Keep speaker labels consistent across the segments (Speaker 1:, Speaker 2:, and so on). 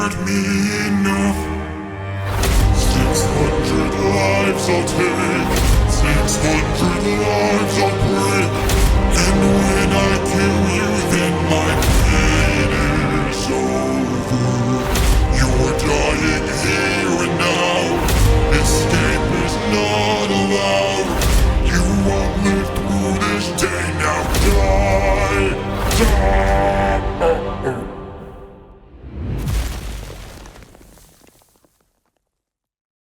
Speaker 1: hurt me enough. 600 lives I'll take, 600 lives I'll break, and when I kill you, then my pain is over. You're dying here and now, escape is not allowed. You won't live through this day, now die, die.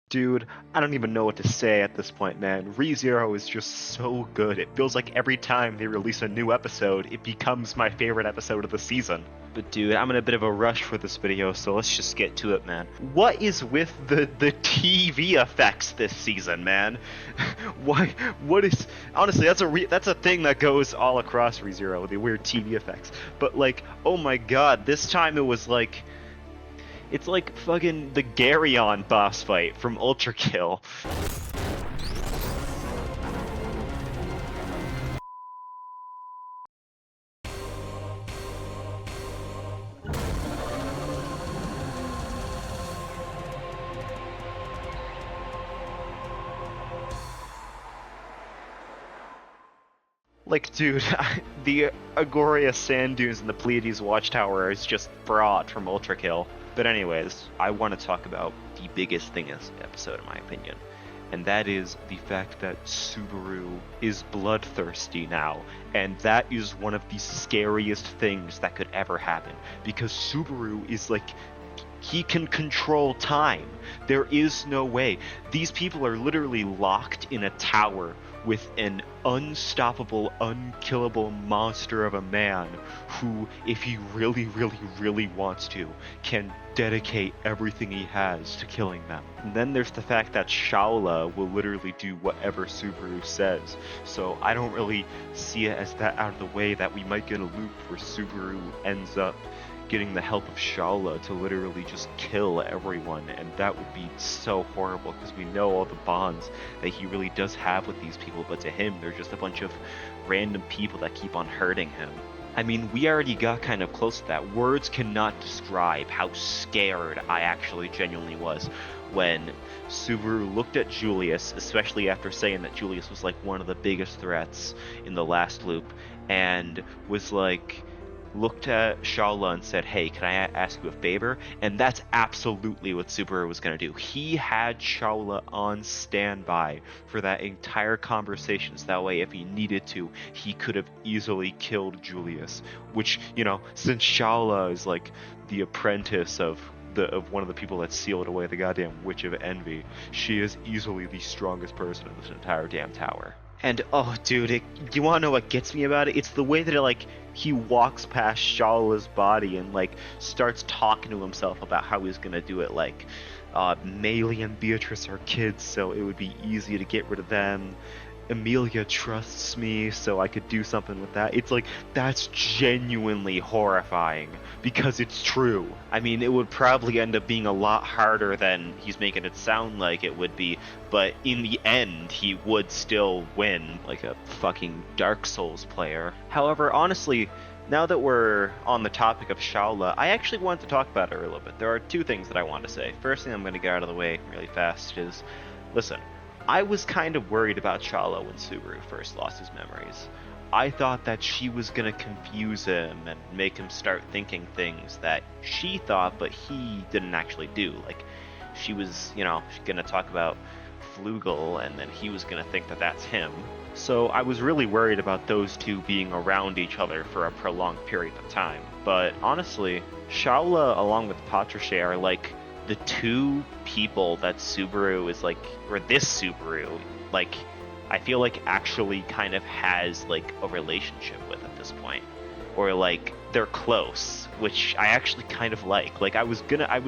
Speaker 2: Dude, I don't even know what to say at this point, man. Re Zero is just so good. It feels like every time they release a new episode, it becomes my favorite episode of the season. But dude, I'm in a bit of a rush for this video, so let's just get to it, man. What is with the TV effects this season, man? What is... Honestly, that's a thing that goes all across Re Zero, the weird TV effects. But like, oh my god, this time it was like... It's like fucking the Garyon boss fight from Ultra Kill. Like, dude, the Agoria Sand Dunes and the Pleiades Watchtower is just fraud from Ultra Kill. But anyways, I want to talk about the biggest thing in this episode, in my opinion. And that is the fact that Subaru is bloodthirsty now. And that is one of the scariest things that could ever happen. Because Subaru is like... He can control time. There is no way. These people are literally locked in a tower with an unstoppable, unkillable monster of a man who, if he really, really, really wants to, can dedicate everything he has to killing them. And then there's the fact that Shaola will literally do whatever Subaru says. So I don't really see it as that out of the way that we might get a loop where Subaru ends up getting the help of Shaola to literally just kill everyone, and that would be so horrible because we know all the bonds that he really does have with these people, but to him they're just a bunch of random people that keep on hurting him. I mean, we already got kind of close to that. Words cannot describe how scared I actually genuinely was when Subaru looked at Julius, especially after saying that Julius was like one of the biggest threats in the last loop, and was like, looked at Shaola and said, hey, can I ask you a favor? And that's absolutely what Subaru was going to do. He had Shaola on standby for that entire conversation, so that way if he needed to, he could have easily killed Julius. Which, you know, since Shaola is like the apprentice of one of the people that sealed away the goddamn Witch of Envy, she is easily the strongest person in this entire damn tower. And oh dude, you wanna know what gets me about it? It's the way that he walks past Shaola's body and like starts talking to himself about how he's gonna do it, like Meili and Beatrice are kids, so it would be easy to get rid of them. Emilia trusts me, so I could do something with that. It's like, that's genuinely horrifying, because it's true. I mean, it would probably end up being a lot harder than he's making it sound like it would be, but in the end, he would still win, like a fucking Dark Souls player. However, honestly, now that we're on the topic of Shaola, I actually wanted to talk about her a little bit. There are two things that I want to say. First thing I'm going to get out of the way really fast is, listen, I was kind of worried about Shaola when Subaru first lost his memories. I thought that she was gonna confuse him and make him start thinking things that she thought but he didn't actually do. Like, she was, you know, gonna talk about Flugel and then he was gonna think that that's him. So I was really worried about those two being around each other for a prolonged period of time. But honestly, Shaola along with Patricia are like the two people that Subaru is like, or this Subaru, like, I feel like actually kind of has like a relationship with at this point. Or like, they're close, which I actually kind of like. Like, I was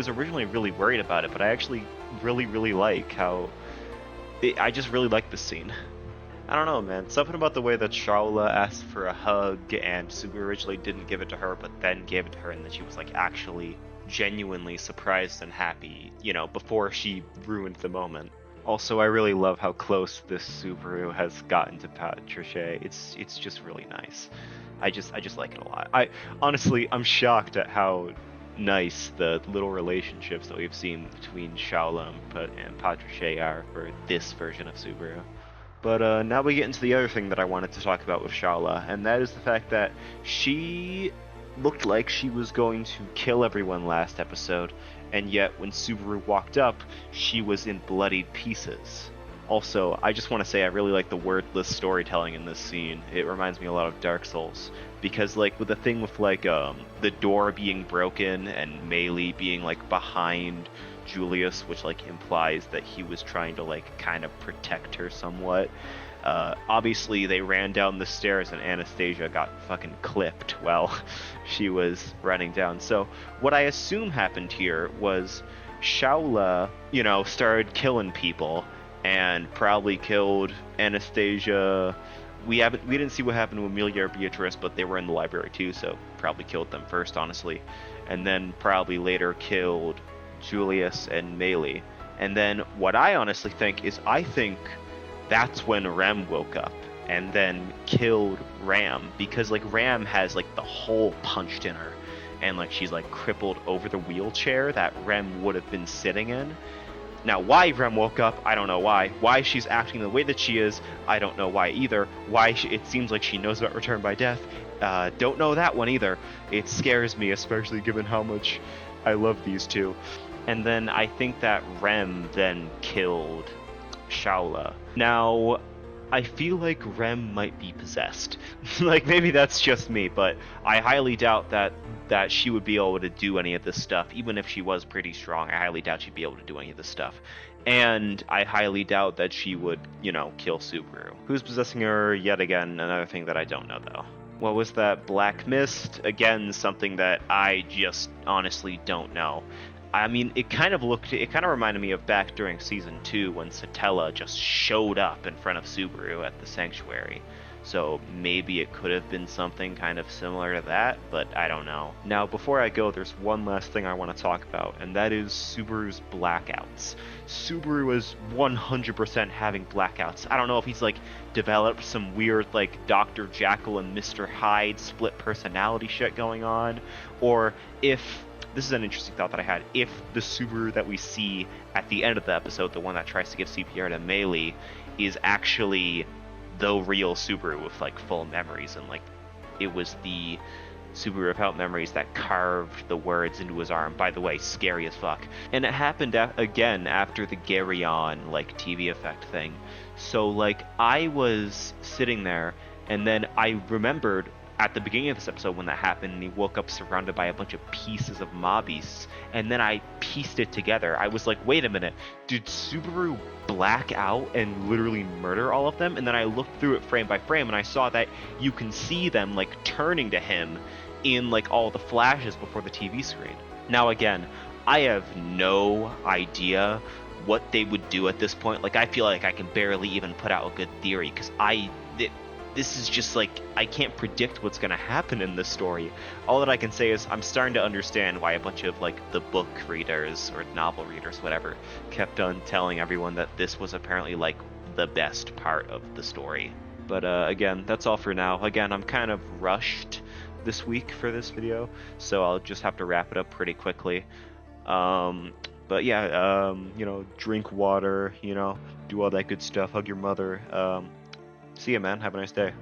Speaker 2: originally really worried about it, but I actually really like how, I just really like this scene. I don't know, man. Something about the way that Shaola asked for a hug and Subaru originally didn't give it to her, but then gave it to her, and then she was like actually genuinely surprised and happy, you know, before she ruined the moment. Also, I really love how close this Subaru has gotten to Patricia. It's just really nice. I just like it a lot. I'm shocked at how nice the little relationships that we've seen between Shaola and Patricia are for this version of Subaru. But now we get into the other thing that I wanted to talk about with Shaola, and that is the fact that she looked like she was going to kill everyone last episode, and yet when Subaru walked up, she was in bloodied pieces. Also, I just want to say I really like the wordless storytelling in this scene. It reminds me a lot of Dark Souls. Because, like, with the thing with, like, the door being broken and Meili being, like, behind Julius, which, like, implies that he was trying to, like, kind of protect her somewhat. Obviously, they ran down the stairs and Anastasia got fucking clipped while she was running down. So, what I assume happened here was Shaola, started killing people and probably killed Anastasia. We didn't see what happened to Amelia or Beatrice, but they were in the library too, so probably killed them first, honestly. And then probably later killed Julius and Meili. And then what I honestly think is I think that's when Rem woke up and then killed Ram, because like Ram has like the hole punched in her and like she's like crippled over the wheelchair that Rem would have been sitting in. Now, why Rem woke up, I don't know why. Why she's acting the way that she is, I don't know why either. It seems like she knows about Return by Death. Don't know that one either. It scares me, especially given how much I love these two. And then I think that Rem then killed Shaola. Now, I feel like Rem might be possessed. Like, maybe that's just me, but I highly doubt that she would be able to do any of this stuff. Even if she was pretty strong, I highly doubt she'd be able to do any of this stuff. And I highly doubt that she would, kill Subaru. Who's possessing her yet again? Another thing that I don't know, though. What was that? Black Mist? Again, something that I just honestly don't know. I mean, it kind of reminded me of back during Season 2 when Satella just showed up in front of Subaru at the Sanctuary. So maybe it could have been something kind of similar to that, but I don't know. Now, before I go, there's one last thing I want to talk about, and that is Subaru's blackouts. Subaru is 100% having blackouts. I don't know if he's, like, developed some weird, like, Dr. Jekyll and Mr. Hyde split personality shit going on, or if... This is an interesting thought that I had. If the Subaru that we see at the end of the episode, the one that tries to give CPR to Meili, is actually the real Subaru with like full memories, and like it was the Subaru without memories that carved the words into his arm. By the way, scary as fuck. And it happened again after the Garyon like TV effect thing. So like I was sitting there, and then I remembered at the beginning of this episode when that happened, and he woke up surrounded by a bunch of pieces of mob beasts, and then I pieced it together. I was like, wait a minute, did Subaru black out and literally murder all of them? And then I looked through it frame by frame, and I saw that you can see them like turning to him in like all the flashes before the TV screen. Now again, I have no idea what they would do at this point. Like I feel like I can barely even put out a good theory, because this is just like, I can't predict what's going to happen in this story. All that I can say is I'm starting to understand why a bunch of like the book readers or novel readers, whatever, kept on telling everyone that this was apparently like the best part of the story. But again, that's all for now. Again, I'm kind of rushed this week for this video, so I'll just have to wrap it up pretty quickly. But yeah, drink water, do all that good stuff, hug your mother. See ya, man. Have a nice day.